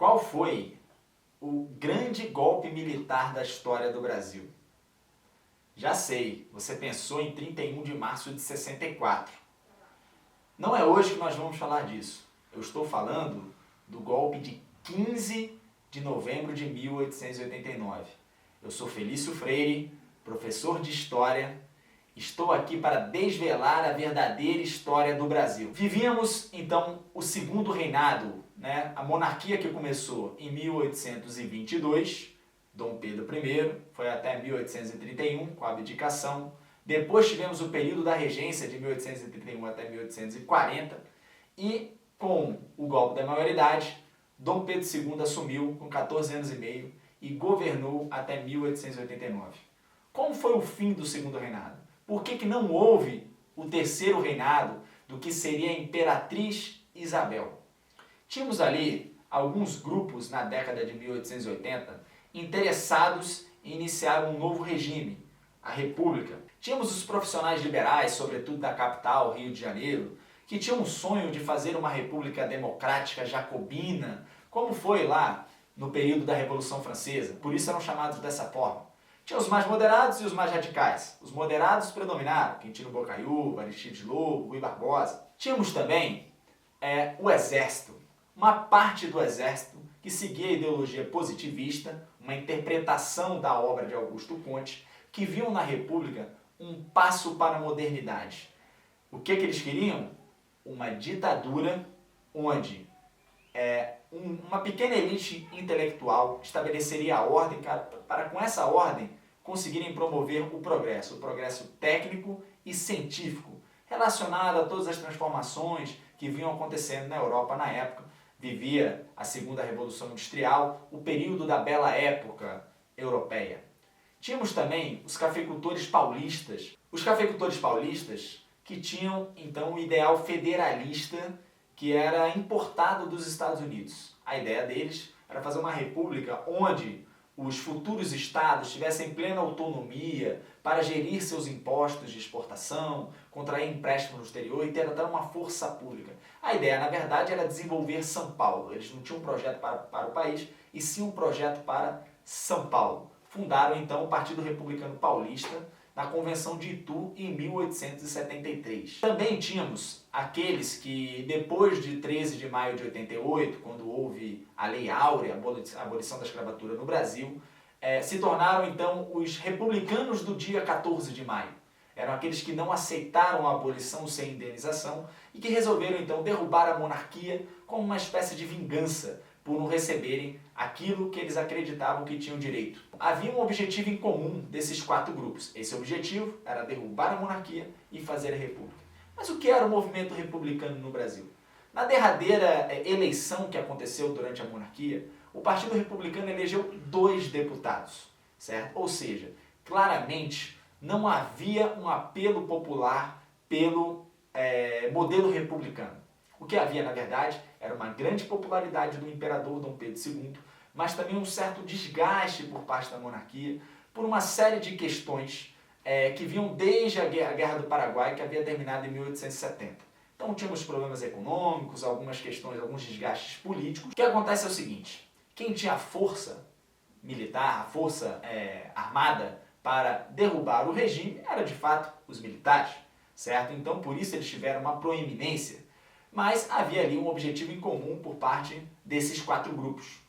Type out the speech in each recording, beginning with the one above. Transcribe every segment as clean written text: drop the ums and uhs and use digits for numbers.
Qual foi o grande golpe militar da história do Brasil? Já sei, você pensou em 31 de março de 64. Não é hoje que nós vamos falar disso. Eu estou falando do golpe de 15 de novembro de 1889. Eu sou Felício Freire, professor de História. Estou aqui para desvelar a verdadeira história do Brasil. Vivíamos, então, o segundo reinado, a monarquia que começou em 1822, Dom Pedro I, foi até 1831, com a abdicação. Depois tivemos o período da regência, de 1831 até 1840. E, com o golpe da maioridade, Dom Pedro II assumiu com 14 anos e meio e governou até 1889. Como foi o fim do segundo reinado? Por que não houve o terceiro reinado do que seria a Imperatriz Isabel? Tínhamos ali alguns grupos na década de 1880 interessados em iniciar um novo regime, a República. Tínhamos os profissionais liberais, sobretudo da capital, Rio de Janeiro, que tinham um sonho de fazer uma república democrática jacobina, como foi lá no período da Revolução Francesa. Por isso eram chamados dessa forma. Tinha os mais moderados e os mais radicais. Os moderados predominaram, Quintino Bocaiúva, Aristides Lobo, Rui Barbosa. Tínhamos também o Exército, uma parte do Exército que seguia a ideologia positivista, uma interpretação da obra de Augusto Conte, que viam na República um passo para a modernidade. O que eles queriam? Uma ditadura onde uma pequena elite intelectual estabeleceria a ordem para com essa ordem conseguirem promover o progresso técnico e científico, relacionado a todas as transformações que vinham acontecendo na Europa na época. Vivia a Segunda Revolução Industrial, o período da Bela Época europeia. Tínhamos também os cafeicultores paulistas. Os cafeicultores paulistas que tinham, então, o ideal federalista que era importado dos Estados Unidos. A ideia deles era fazer uma república onde os futuros estados tivessem plena autonomia para gerir seus impostos de exportação, contrair empréstimos no exterior e ter até uma força pública. A ideia, na verdade, era desenvolver São Paulo. Eles não tinham um projeto para o país, e sim um projeto para São Paulo. Fundaram, então, o Partido Republicano Paulista na Convenção de Itu em 1873. Também tínhamos aqueles que, depois de 13 de maio de 88, quando houve a Lei Áurea, a abolição da escravatura no Brasil, se tornaram então os republicanos do dia 14 de maio. Eram aqueles que não aceitaram a abolição sem indenização e que resolveram então derrubar a monarquia como uma espécie de vingança por não receberem aquilo que eles acreditavam que tinham direito. Havia um objetivo em comum desses quatro grupos. Esse objetivo era derrubar a monarquia e fazer a república. Mas o que era o movimento republicano no Brasil? Na derradeira eleição que aconteceu durante a monarquia, o Partido Republicano elegeu 2 deputados, certo? Ou seja, claramente não havia um apelo popular pelo modelo republicano. O que havia, na verdade, era uma grande popularidade do imperador Dom Pedro II, mas também um certo desgaste por parte da monarquia por uma série de questões que vinham desde a Guerra do Paraguai, que havia terminado em 1870. Então tínhamos problemas econômicos, algumas questões, alguns desgastes políticos. O que acontece é o seguinte: quem tinha a força militar, a força armada para derrubar o regime era de fato os militares, certo? Então por isso eles tiveram uma proeminência. Mas havia ali um objetivo em comum por parte desses 4 grupos.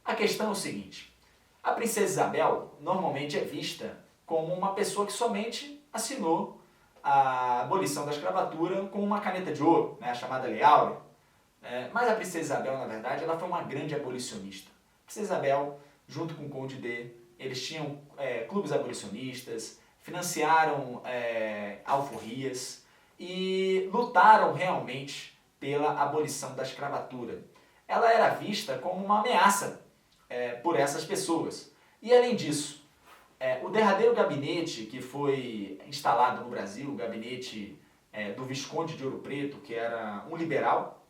A questão é o seguinte: a princesa Isabel normalmente é vista como uma pessoa que somente assinou a abolição da escravatura com uma caneta de ouro, a chamada Lei Áurea. Mas a princesa Isabel, na verdade, ela foi uma grande abolicionista. A princesa Isabel, junto com o Conde D, eles tinham clubes abolicionistas, financiaram alforrias e lutaram realmente pela abolição da escravatura. Ela era vista como uma ameaça por essas pessoas. E além disso, o derradeiro gabinete que foi instalado no Brasil, o gabinete do Visconde de Ouro Preto, que era um liberal,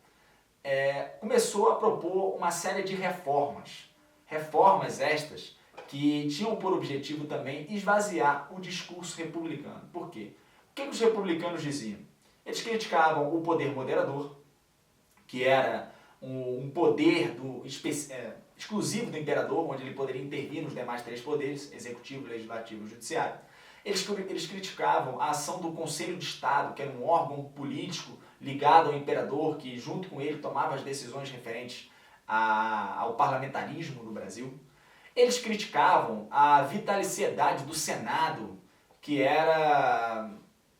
começou a propor uma série de reformas. Reformas estas que tinham por objetivo também esvaziar o discurso republicano. Por quê? O que os republicanos diziam? Eles criticavam o poder moderador, que era um poder exclusivo do imperador, onde ele poderia intervir nos demais três poderes, executivo, legislativo e judiciário. Eles criticavam a ação do Conselho de Estado, que era um órgão político ligado ao imperador, que junto com ele tomava as decisões referentes ao parlamentarismo no Brasil. Eles criticavam a vitaliciedade do Senado, que era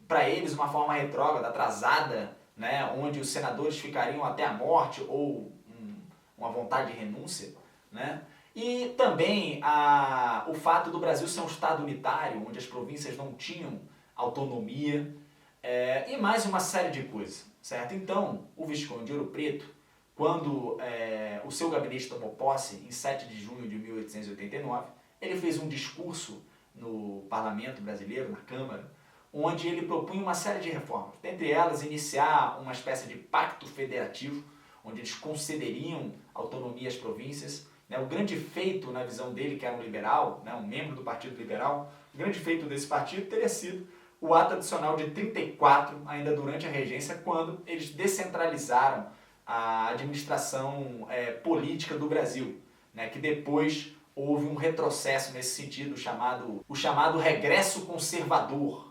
para eles uma forma retrógrada, atrasada, né, onde os senadores ficariam até a morte ou uma vontade de renúncia, né? E também o fato do Brasil ser um estado unitário, onde as províncias não tinham autonomia, e mais uma série de coisas, certo? Então, o Visconde de Ouro Preto, quando o seu gabinete tomou posse, em 7 de junho de 1889, ele fez um discurso no parlamento brasileiro, na Câmara, onde ele propunha uma série de reformas, dentre elas iniciar uma espécie de pacto federativo, onde eles concederiam autonomia às províncias. O grande feito, na visão dele, que era um liberal, um membro do Partido Liberal, o grande feito desse partido teria sido o ato adicional de 34, ainda durante a regência, quando eles descentralizaram a administração política do Brasil, que depois houve um retrocesso nesse sentido, o chamado regresso conservador,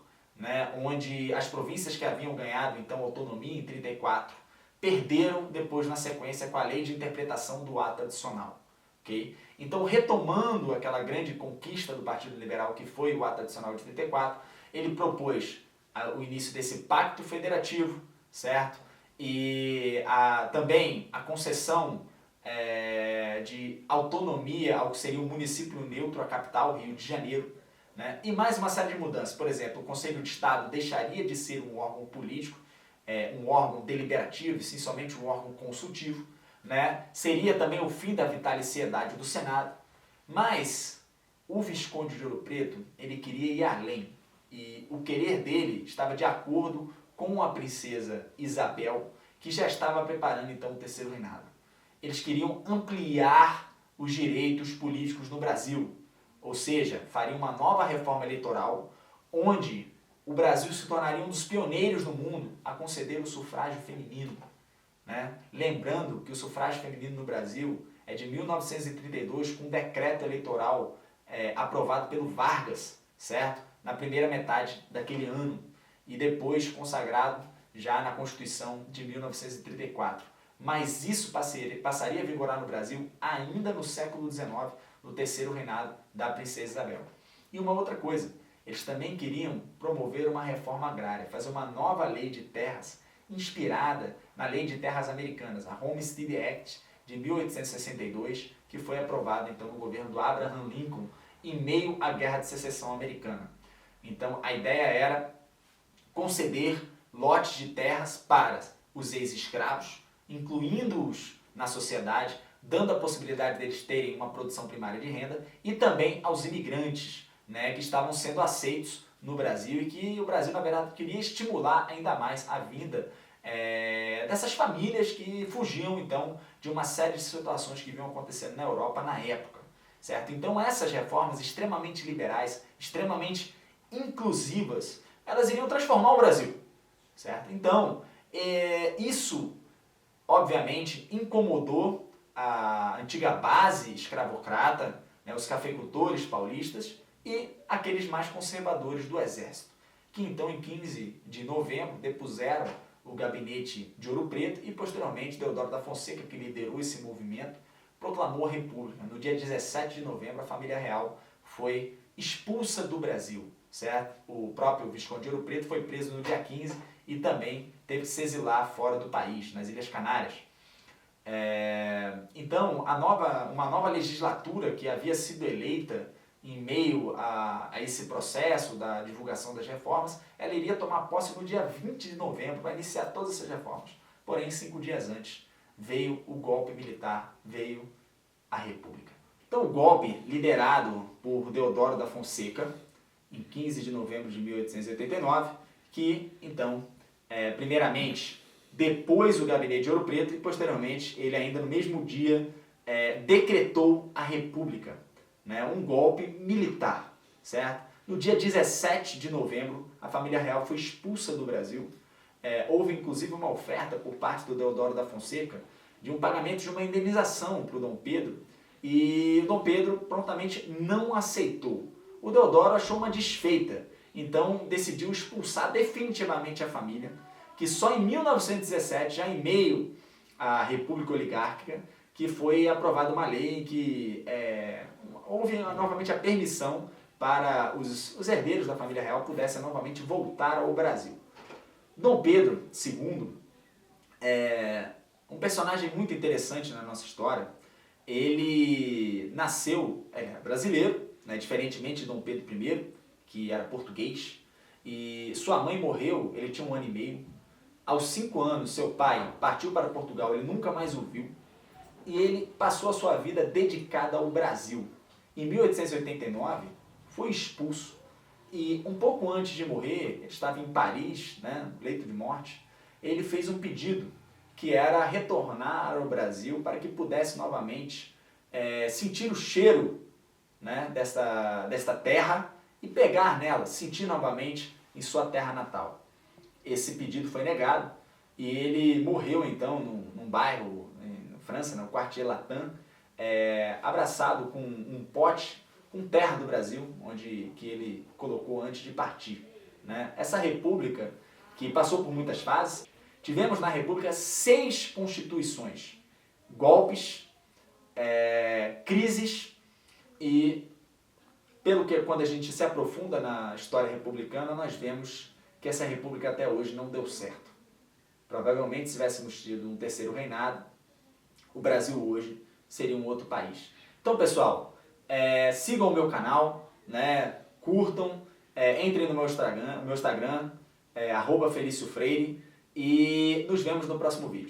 onde as províncias que haviam ganhado então autonomia em 34 perderam depois na sequência com a lei de interpretação do ato adicional. Okay? Então, retomando aquela grande conquista do Partido Liberal que foi o ato adicional de 34, ele propôs o início desse pacto federativo, certo? E também a concessão de autonomia ao que seria o município neutro, a capital, Rio de Janeiro, e mais uma série de mudanças. Por exemplo, o Conselho de Estado deixaria de ser um órgão político, um órgão deliberativo, e sim somente um órgão consultivo. Seria também o fim da vitaliciedade do Senado. Mas o Visconde de Ouro Preto, ele queria ir além. E o querer dele estava de acordo com a princesa Isabel, que já estava preparando então o terceiro reinado. Eles queriam ampliar os direitos políticos no Brasil, ou seja, fariam uma nova reforma eleitoral, onde o Brasil se tornaria um dos pioneiros no mundo a conceder o sufrágio feminino. Lembrando que o sufrágio feminino no Brasil é de 1932, com um decreto eleitoral aprovado pelo Vargas, certo? Na primeira metade daquele ano, e depois consagrado já na Constituição de 1934. Mas isso passaria a vigorar no Brasil ainda no século XIX, no terceiro reinado da princesa Isabel. E uma outra coisa, eles também queriam promover uma reforma agrária, fazer uma nova lei de terras inspirada na Lei de Terras Americanas, a Homestead Act de 1862, que foi aprovada então no governo do Abraham Lincoln em meio à Guerra de Secessão Americana. Então a ideia era conceder lotes de terras para os ex-escravos, incluindo-os na sociedade, dando a possibilidade deles terem uma produção primária de renda, e também aos imigrantes, que estavam sendo aceitos no Brasil, e que o Brasil, na verdade, queria estimular ainda mais a vinda dessas famílias que fugiam, então, de uma série de situações que vinham acontecendo na Europa na época, certo? Então, essas reformas extremamente liberais, extremamente inclusivas, elas iriam transformar o Brasil, certo? Então, isso, obviamente, incomodou a antiga base escravocrata, os cafeicultores paulistas e aqueles mais conservadores do exército, que então em 15 de novembro depuseram o gabinete de Ouro Preto e posteriormente Deodoro da Fonseca, que liderou esse movimento, proclamou a República. No dia 17 de novembro a família real foi expulsa do Brasil, certo? O próprio Visconde de Ouro Preto foi preso no dia 15 e também teve que se exilar fora do país, nas Ilhas Canárias. Então, uma nova legislatura que havia sido eleita em meio a esse processo da divulgação das reformas, ela iria tomar posse no dia 20 de novembro para iniciar todas essas reformas. Porém, 5 dias antes, veio o golpe militar, veio a República. Então, o golpe liderado por Deodoro da Fonseca, em 15 de novembro de 1889, que, então, primeiramente, depois o gabinete de Ouro Preto e, posteriormente, ele ainda no mesmo dia decretou a República. Um golpe militar, certo? No dia 17 de novembro, a família real foi expulsa do Brasil. Houve inclusive uma oferta por parte do Deodoro da Fonseca de um pagamento de uma indenização para o Dom Pedro, e o Dom Pedro prontamente não aceitou. O Deodoro achou uma desfeita, então decidiu expulsar definitivamente a família, que só em 1917, já em meio à República Oligárquica, que foi aprovada uma lei em que houve novamente a permissão para os herdeiros da família real pudessem novamente voltar ao Brasil. Dom Pedro II é um personagem muito interessante na nossa história. Ele nasceu brasileiro, né, diferentemente de Dom Pedro I, que era português, e sua mãe morreu, ele tinha 1 ano e meio. Aos 5 anos, seu pai partiu para Portugal, ele nunca mais o viu, e ele passou a sua vida dedicada ao Brasil. Em 1889, foi expulso, e um pouco antes de morrer, ele estava em Paris, né, leito de morte, ele fez um pedido, que era retornar ao Brasil para que pudesse novamente sentir o cheiro, né, desta terra e pegar nela, sentir novamente em sua terra natal. Esse pedido foi negado e ele morreu então num bairro na França, no Quartier Latin, abraçado com um pote com terra do Brasil, que ele colocou antes de partir, né? Essa república, que passou por muitas fases, tivemos na república 6 constituições, golpes, crises e, pelo que quando a gente se aprofunda na história republicana, nós vemos que essa república até hoje não deu certo. Provavelmente, se tivéssemos tido um 3º reinado, o Brasil hoje seria um outro país. Então, pessoal, sigam o meu canal, né, curtam, entrem no meu Instagram, @FelícioFreire, e nos vemos no próximo vídeo.